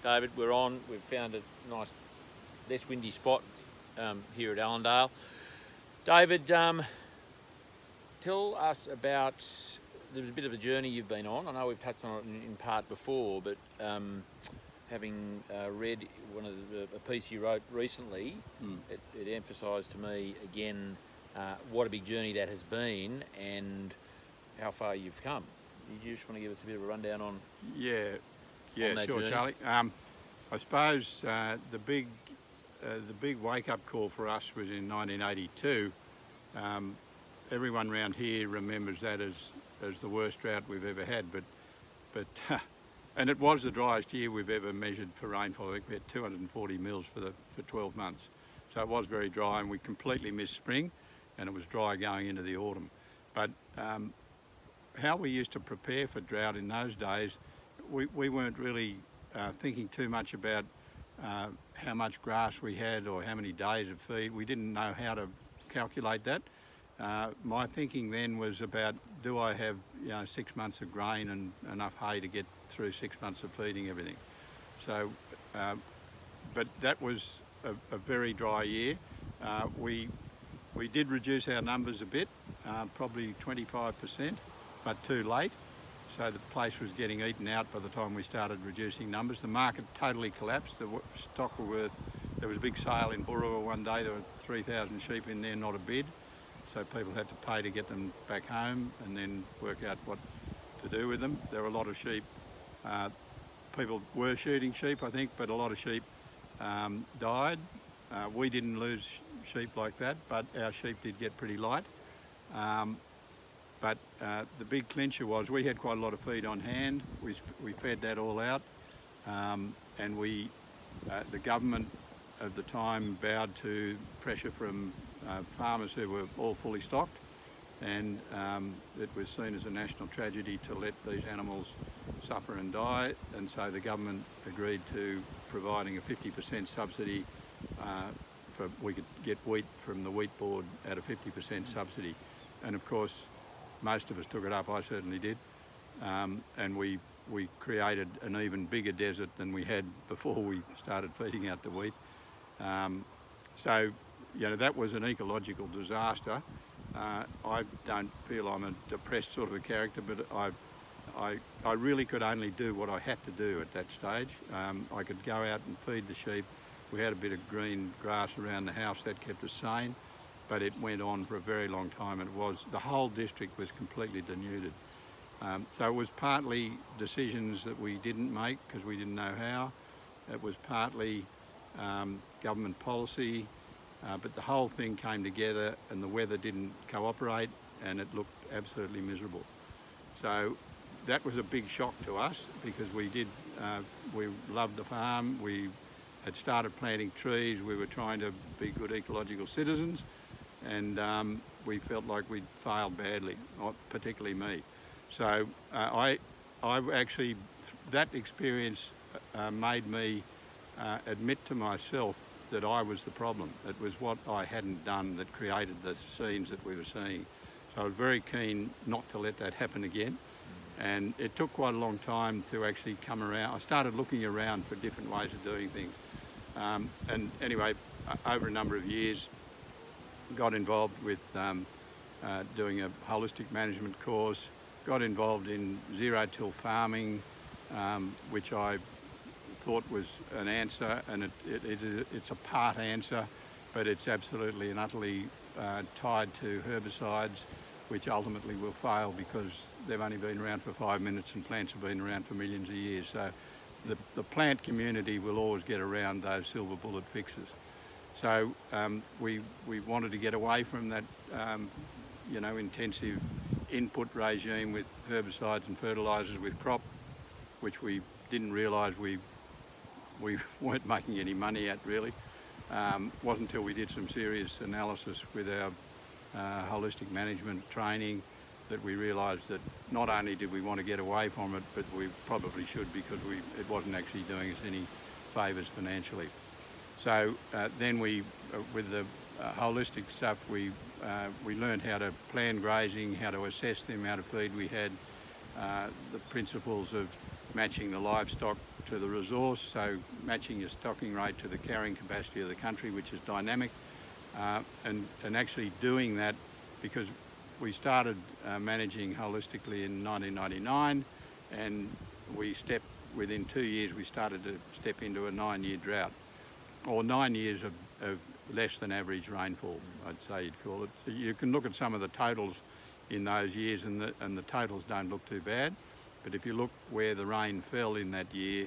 David, we're on. We've found a nice, less windy spot here at Allendale. David, tell us about the bit of the journey you've been on. I know we've touched on it in part before, but having read a piece you wrote recently, it emphasised to me again what a big journey that has been and how far you've come. You just want to give us a bit of a rundown on? Yeah, that sure, journey? Charlie. I suppose the big wake-up call for us was in 1982. Everyone around here remembers that as the worst drought we've ever had, but and it was the driest year we've ever measured for rainfall. I think we had 240 mils for 12 months, so it was very dry, and we completely missed spring, and it was dry going into the autumn. But how we used to prepare for drought in those days, we weren't really thinking too much about how much grass we had or how many days of feed. We didn't know how to calculate that. My thinking then was about, do I have 6 months of grain and enough hay to get through 6 months of feeding everything? So, but that was a very dry year. We did reduce our numbers a bit, probably 25%, but too late. So the place was getting eaten out by the time we started reducing numbers. The market totally collapsed. The stock were worth, there was a big sale in Burra one day, there were 3,000 sheep in there, not a bid. So people had to pay to get them back home and then work out what to do with them. There were a lot of sheep. People were shooting sheep, I think, but a lot of sheep died. We didn't lose sheep like that, but our sheep did get pretty light. But the big clincher was we had quite a lot of feed on hand. We fed that all out, and the government of the time bowed to pressure from farmers who were all fully stocked, and it was seen as a national tragedy to let these animals suffer and die, and so the government agreed to providing a 50% subsidy we could get wheat from the wheat board at a 50% subsidy. And of course most of us took it up. I certainly did, and we created an even bigger desert than we had before we started feeding out the wheat. So that was an ecological disaster. I don't feel I'm a depressed sort of a character, but I really could only do what I had to do at that stage. I could go out and feed the sheep. We had a bit of green grass around the house that kept us sane, but it went on for a very long time, and the whole district was completely denuded. So it was partly decisions that we didn't make because we didn't know how. It was partly government policy, but the whole thing came together and the weather didn't cooperate and it looked absolutely miserable. So that was a big shock to us because we loved the farm, we had started planting trees, we were trying to be good ecological citizens, and we felt like we'd failed badly, particularly me. So I actually, that experience made me admit to myself that I was the problem. It was what I hadn't done that created the scenes that we were seeing. So I was very keen not to let that happen again. And it took quite a long time to actually come around. I started looking around for different ways of doing things. And anyway, over a number of years, got involved with doing a holistic management course, got involved in zero-till farming, which I thought was an answer, and it's a part answer, but it's absolutely and utterly tied to herbicides, which ultimately will fail because they've only been around for 5 minutes and plants have been around for millions of years. So the plant community will always get around those silver bullet fixes. So we wanted to get away from that intensive input regime with herbicides and fertilisers with crop, which we didn't realise we weren't making any money at really. Wasn't until we did some serious analysis with our holistic management training that we realised that not only did we want to get away from it, but we probably should because it wasn't actually doing us any favours financially. So then with the holistic stuff, we learned how to plan grazing, how to assess the amount of feed we had, the principles of matching the livestock to the resource, so matching your stocking rate to the carrying capacity of the country, which is dynamic, and actually doing that, because we started managing holistically in 1999, and within 2 years we started to step into a 9-year drought, or 9 years of less than average rainfall, I'd say you'd call it. So you can look at some of the totals in those years, and the totals don't look too bad, but if you look where the rain fell in that year,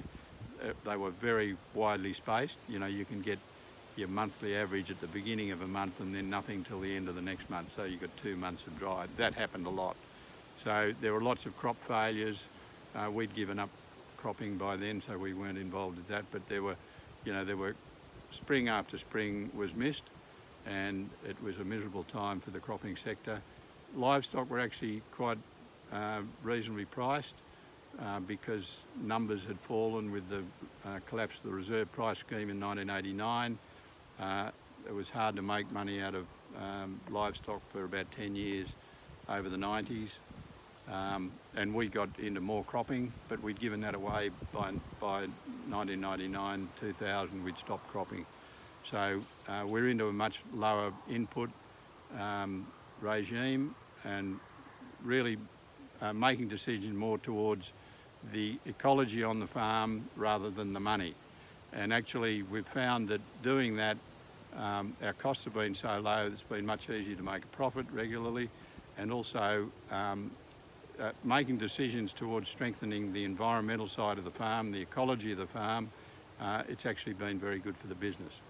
they were very widely spaced. You know, you can get your monthly average at the beginning of a month and then nothing till the end of the next month, so you've got 2 months of dry. That happened a lot. So there were lots of crop failures. We'd given up cropping by then, so we weren't involved with that, but there were spring after spring was missed, and it was a miserable time for the cropping sector. Livestock were actually quite reasonably priced because numbers had fallen with the collapse of the reserve price scheme in 1989. It was hard to make money out of livestock for about 10 years over the 90s. And we got into more cropping, but we'd given that away by 1999, 2000, we'd stopped cropping. So we're into a much lower input regime, and really making decisions more towards the ecology on the farm rather than the money. And actually we've found that doing that, our costs have been so low, it's been much easier to make a profit regularly, and also making decisions towards strengthening the environmental side of the farm, the ecology of the farm. It's actually been very good for the business.